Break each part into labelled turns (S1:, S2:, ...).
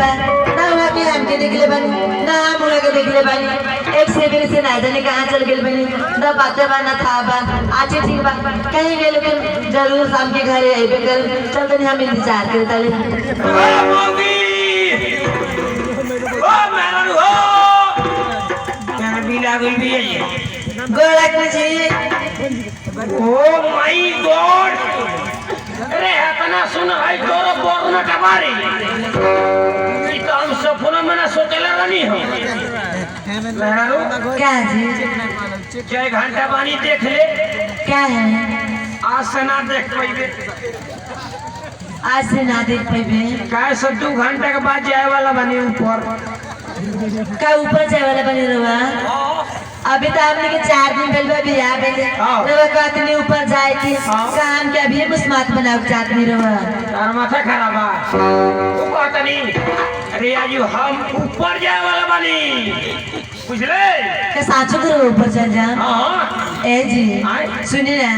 S1: बा ना हुआ कि हमके देखले बानी ना हम हुआ के देखले बानी एक सेकंड से ना जाने कहां चल गेल बानी ना बातें बा ना था बा आज ठीक बा कहीं गेल के जरूर शाम के घरे आइबे कर चल तनी हम इंतजार करता ले
S2: मोगी ओ मेरा हो मेरा बिला गई भी है
S1: गोड़ा जी
S2: ओ माय गॉड अरे अपना सुन भाई तोरो बोरना टबारी ये तो हम सपना में ना सोचला नहीं हो मेरा
S1: क्या जी
S2: 6 घंटा पानी देख ले
S1: क्या है
S2: आज से ना देख पाइबे
S1: आज से ना देख पाइबे
S2: कैसे 2 घंटा के बाद जाए वाला बनी ऊपर
S1: का ऊपर जाए वाला बनी रवा अभी तो हमने के 4 दिन पहले भी आ गए रवा कहतनी ऊपर जाए की काम के अभी मुस्मात बनाओ चाहतनी रवा
S2: तार माथा खराब है तू कहतनी अरे आज हम ऊपर जाए वाला बनी बुझले
S1: के साचो के ऊपर चल जा
S2: हां
S1: ए जी सुनी ना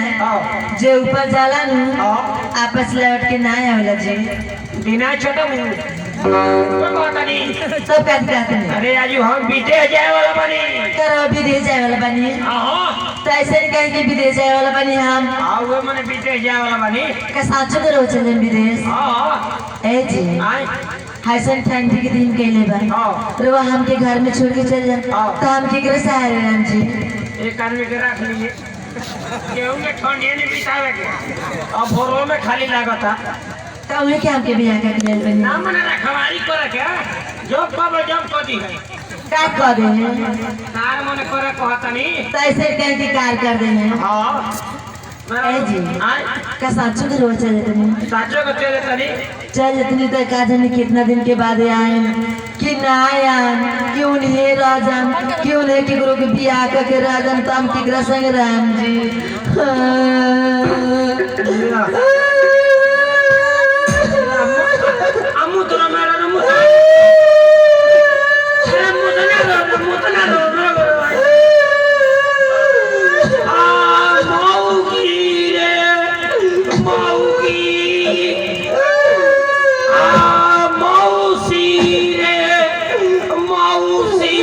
S1: जे ऊपर जाला नु आपस लौट के ना आवेला जी
S2: बिना छोटा मुंह कहतनी
S1: सब कहते हैं
S2: अरे आज हम विदेश जाए वाला बनी
S1: करो विदेश जाए वाला बनी
S2: हां
S1: तो ऐसे नहीं कहेंगे विदेश जाए वाला बनी हम
S2: आओ मैंने विदेश जाए वाला बनी
S1: के साचो के रोज चले विदेश
S2: हां
S1: ए जी
S2: आई
S1: हसन ठंडी के दिन कहले बा रवा हमके घर में छोड़ के चल जा तो हम केकरे सहारे राम जी
S2: एक आदमी के रख लीजिए केहू में ठंडी नहीं बितावे के अब भोरो में खाली लागता
S1: तो उन्हें क्या हमके बियाह कर ले बनी
S2: ना मने रखवारी करे के जब बाबा जब कदी है
S1: का कर दे
S2: कार मने करे कहतनी
S1: तो ऐसे कहेंगे कार कर दे
S2: हां
S1: ए जी
S2: आई
S1: का साचो के रोज चले तनी
S2: साचो के चले तनी
S1: चल इतनी तो का जाने कितना दिन के बाद आए कि ना आया क्यों नहीं राजन क्यों नहीं कि गुरु के बियाह के राजन तम केकरा संग राम जी
S2: अमु तोरा मेरा नमु अरे मुदना रो आ मौगी रे मौगी आ मौसी रे मौसी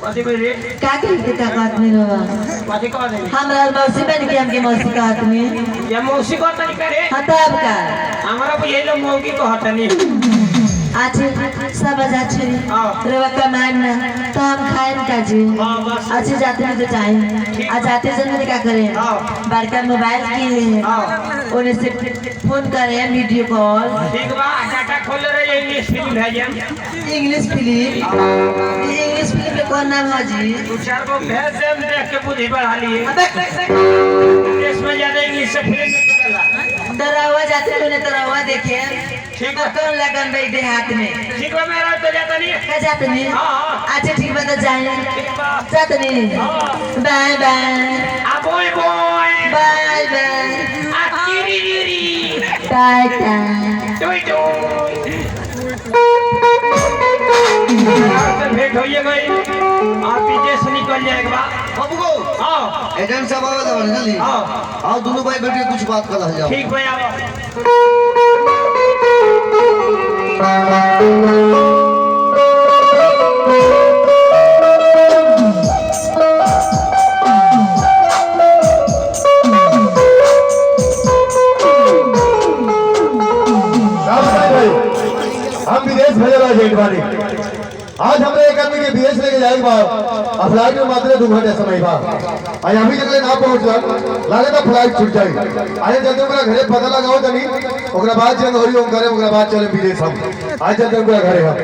S2: कथी रे
S1: का कहते का बात नहीं रवा
S2: कथी कह दे
S1: हमरा मौसी बन के हमके मौसी का आदमी
S2: ये मौसी को तरीका रे
S1: हताब का
S2: हमारा को ये लो मौगी को हटनी
S1: आज सब आजा छरी रवा कमान ना तो हम खाएं का जी अच्छे जाते नहीं तो चाहे आज जाते जन क्या करें बड़का मोबाइल की उन्हें से फोन करें वीडियो कॉल
S2: ठीक बा डाटा खोल रे इंग्लिश फिल्म भेजम
S1: इंग्लिश फिल्म के कौन नाम है जी
S2: 2-4 को भेज देम देख के बुद्धि बढ़ा लिए देश में ज्यादा इंग्लिश से फिल्म नहीं चलेला
S1: डरावा जाते तूने डरावा देखे
S2: ठीक
S1: है कौन लगन भाई देहात में
S2: ठीक बा मेरा तो जाता नहीं
S1: क्या जाते नहीं
S2: हां
S1: अच्छा ठीक बता जाए
S2: ठीक बा
S1: जाते नहीं बाय बाय
S2: आ बॉय बॉय
S1: बाय बाय
S2: आ कीरी कीरी
S1: टाटा
S2: टोय टोय भेंट होइए गई आप विदेश निकल जाएगा
S3: बाबू को
S2: हां
S3: एजेंट साहब आवे तो जल्दी
S2: हां
S3: आओ दोनों भाई बैठ के कुछ बात कर जाओ
S2: ठीक भाई आओ
S4: हम विदेश भेजे एक बारी आज हमने एक आदमी के विदेश लेके जाए फ्लाइट में मात्र 2 घंटे समय बा आज अभी तक ना पहुंचल लागे तो फ्लाइट छूट जाए आज जल्दी ओकरा घरे पता लगाओ तनी ओकरा बाद जंग हरि ओम करे ओकरा बाद चले विदेश हम आज जल्दी ओकरा घरे हम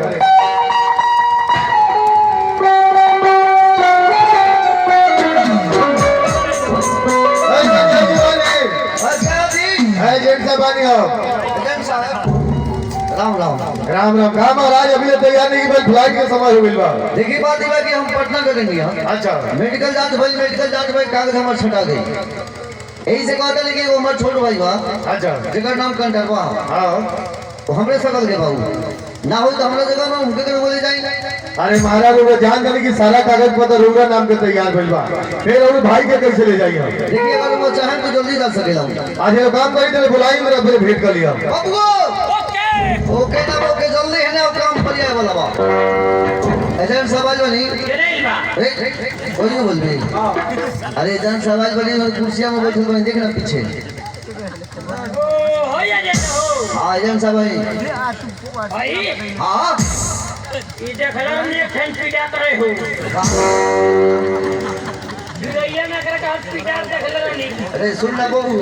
S4: एजेंट साहब आनी हो
S3: एजेंट साहब राम राम
S4: राम राम राम महाराज अभी तैयार नहीं की फ्लाइट के समय हो गइल बा
S3: देखिए बात ये कि हम पटना करेंगे
S4: अच्छा
S3: मेडिकल जांच भाई कागज हमार छटा गई यही से कहता कि वो हमार छोट भाई बा
S4: अच्छा
S3: जेकर नाम कंटरवा
S4: हां
S3: तो हमरे सकल के बाबू ना हो तो हमरा जगह में उनके के बोले जाएंगे
S4: अरे महाराज वो जान जाने की सारा कागज पत्र रूंगा नाम के तैयार भइल बा फिर और भाई के कैसे ले जाइए
S3: देखिए अगर वो चाहे तो जल्दी कर सकेला
S4: आज ये काम करी तो बुलाई मेरा फिर भेंट कर लिया
S3: बाबू ओके ना ओके जल्दी है ना काम पर जाए वाला बा एजेंट सवाल बनी कोई नहीं बोल रही अरे एजेंट सवाल बनी और कुर्सियां में बैठे बनी देखना पीछे हाँ एजेंट साहब भाई हाँ अरे सुन ना बाबू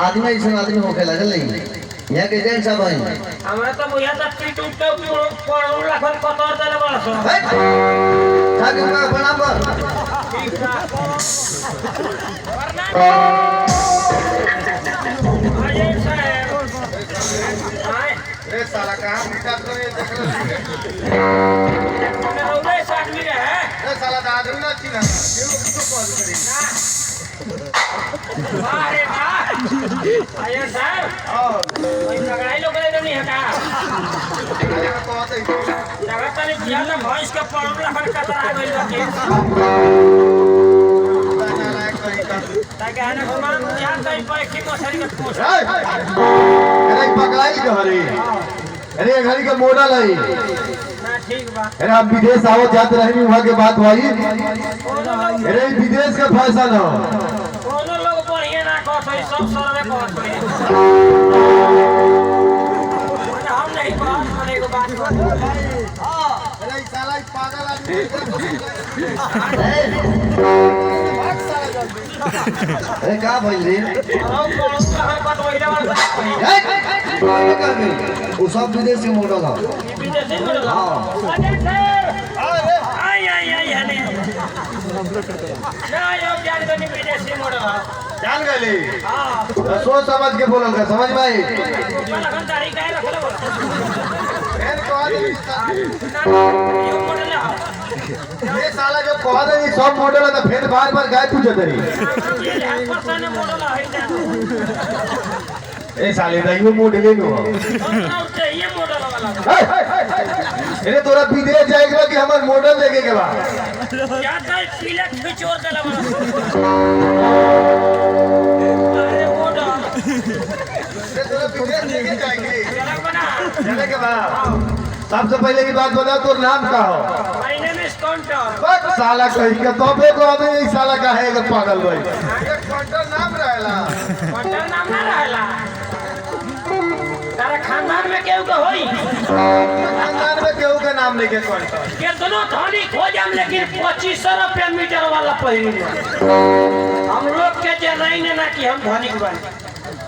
S3: आदमी ऐसा आदमी हो खेला चल नहीं यहाँ के एजेंट साहब भाई
S2: हमरा तो मुझे तो पीट उठ के करोड़ लाख कतौर देले बड़ा सो
S3: जाके उनका प्रणाम कर
S2: अजय साहब
S4: अरे साला कहाँ पिटा तो ये देख लो
S2: मेरे साथ में है
S4: अरे साला दादू ना चिना ये किसको कॉल करी
S2: अरे वाह अजय साहब
S4: और
S2: कोई पकड़ाई लोग ले नहीं हटा
S4: अरे को आते ही
S2: लगातार नहीं किया ना भैंस के करोड़ लाख कतरा गइल बा के ताकि आने घुमान यार कहीं पे की मछली के पूछ
S4: अरे पकड़ाई घरी अरे घरी का मॉडल है
S2: ना ठीक बा
S4: अरे आप विदेश आओ जाते रहे वहाँ के बात भाई अरे विदेश का फैशन हो
S2: कोनो लोग बढ़िया ना कहत है सब सरवे कहत है हम नहीं कहत मने एगो बात
S4: अरे साला पागल आदमी
S3: अरे कहाँ भाई रे वो सब विदेश के मॉडल है
S4: जान गए सोच समझ के बोलल का समझ भाई ये साला जब कहा था ये सब मॉडल है तो फिर बार बार गाय पूछे तेरी ए साले तो ये मॉडल ही नो अरे तोरा विदेश जाएगा कि हमार मॉडल देखे के बाद तोरा विदेश लेके जाएंगे चले के बाद सबसे पहले की बात बता तोर नाम का हो बस साला कही के तो बे को आदमी ये साला का है पागल भाई एक क्वार्टर नाम रहेला
S2: तारा खानदान में केहू के होई
S4: खानदान में केहू के नाम लेके क्वार्टर
S2: के दोनों धनी खोजम लेकिन 2500 रुपया मीटर वाला पहिरी हम लोग के जे नहीं ना कि हम धनिक बन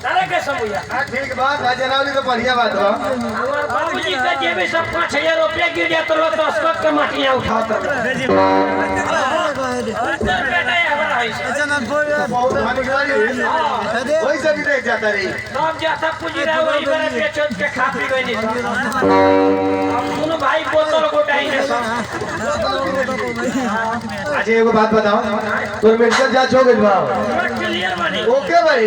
S2: तारा के समझिया
S4: हां ठीक बात है जनावली तो बढ़िया बात बा
S2: हमार बाबूजी के जेबे सब 5000 रुपया गिर जात तो लोग 10 के माटियां उठात बेटा हमारा है
S4: बहुत धनिक वही से विदेश जाता रही
S2: सब जाता पूजी रहा वही बड़े बेचोत के खा पी गई नहीं हम दोनों भाई बोतल गोटाई ने सब
S4: अच्छा एगो बात बताओ तोर मेडिकल जांच हो गई बा
S2: क्लियर बनी
S4: ओके भाई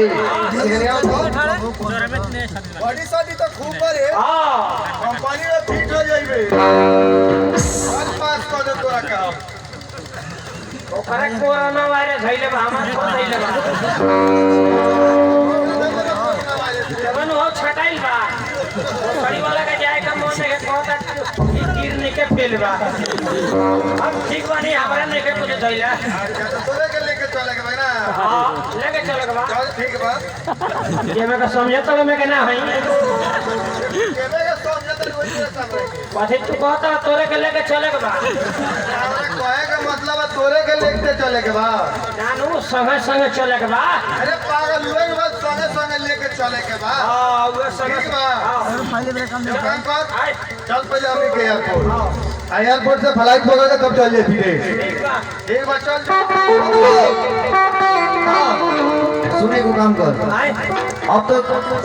S4: बॉडी शादी तो खूब करे
S2: हां
S4: कंपनी में फिट हो जाइबे आज पास कर दे तोरा का
S2: ओकरे कोरोना वायरस धइले बा हमार को धइले बा जवन हो छटाइल बा बड़ी वाला का जाए का मन है कहता तीर निके फेल बा हम ठीक बानी हमरा ने के कुछ धइला
S4: तोरे के लेके चले के भाई ना
S2: हां लेके चले के बा
S4: चल ठीक बा
S2: ये मैं का समझे तो मैं के ना हई
S4: केबे के समझत वही सब
S2: बात तू कहता तोरे के लेके चले के बा
S4: हमरा कहे का मतलब है तोरे के लेके चले के बा
S2: नानू संगे संगे चले के बा
S4: अरे पागल हुए के बाद संगे संगे लेके चले के बा
S2: हां वो संगे
S4: ठीक बा काम कर
S2: आय
S4: चल पहले अभी के एयरपोर्ट एयरपोर्ट से फ्लाइट पकड़ तब चल जे फिरे
S2: ठीक बा
S4: एक बार चल
S3: सुने को काम कर
S2: आय
S3: अब तो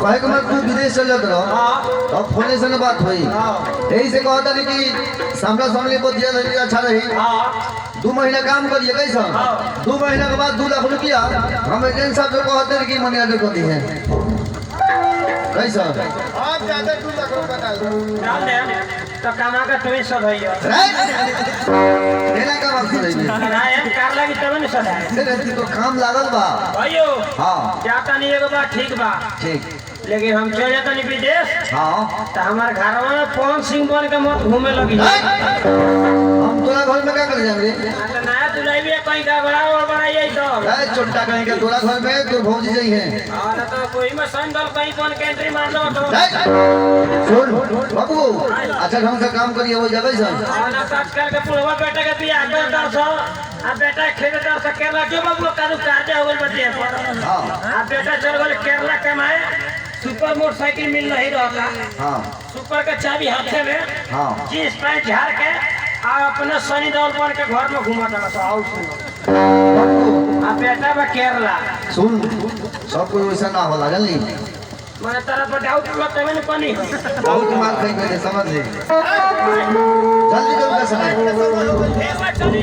S3: कहे कि मैं तू विदेश चल जाता रहो
S2: हां
S3: अब फोन से ना बात हुई यही से कहता नहीं कि सामना सामने बहुत ज्यादा अच्छा रही
S2: हां
S3: 2 महीना काम करिए कैसा 2 महीना के बाद 2 लाख रुपया हम एजेंट साहब से कहते हैं कि मनी ऑर्डर कर दी है कैसा
S4: आप ज्यादा 2 लाख रुपए डाल
S2: डाल दे तो कमा के तू सब है
S3: देना का मकसद है
S2: किराया कार लगी तब नहीं सदा
S3: तो काम लागल बा
S2: भाइयो
S3: हाँ
S2: क्या नहीं एगो बात ठीक बा
S3: ठीक
S2: लेकिन हम चल जाते नहीं विदेश
S3: हाँ
S2: तो हमारे घर में पवन सिंह बन के मत घूमे लगी
S3: हम तोरा घर में क्या कर जाएंगे
S2: तो नया दुलाई भी कहीं का बड़ा यही तो
S3: चोट्टा कहीं का तोरा घर में तो भौजी जाई है
S2: और तो कोई में संदल कहीं कौन एंट्री मार लो तो
S3: सुन बाबू अच्छा ढंग से काम करिए वो जगह सर
S2: और ना आजकल के पुरवा बेटा के बियाह कर दो सो आ बेटा खेले दो सो केरला जो बाबू कादू काटे हो गल बतिया
S3: हाँ
S2: आ बेटा चल गए केरला कमाए सुपर मोटरसाइकिल मिल नहीं रहता
S3: हाँ
S2: सुपर का चाबी हाथे में
S3: हाँ
S2: जींस पैंट झाड़ के आ अपने सनी दौल बन के घर में घुमा था तो आओ सुनो आ बेटा बा केरला
S3: सुन सब कोई वैसा ना होला जल्दी
S2: मैंने तरफ पर डाउट लगता है मैंने पानी
S3: बहुत मार कहीं पे समझ ले जल्दी जल्दी कर समय
S2: चली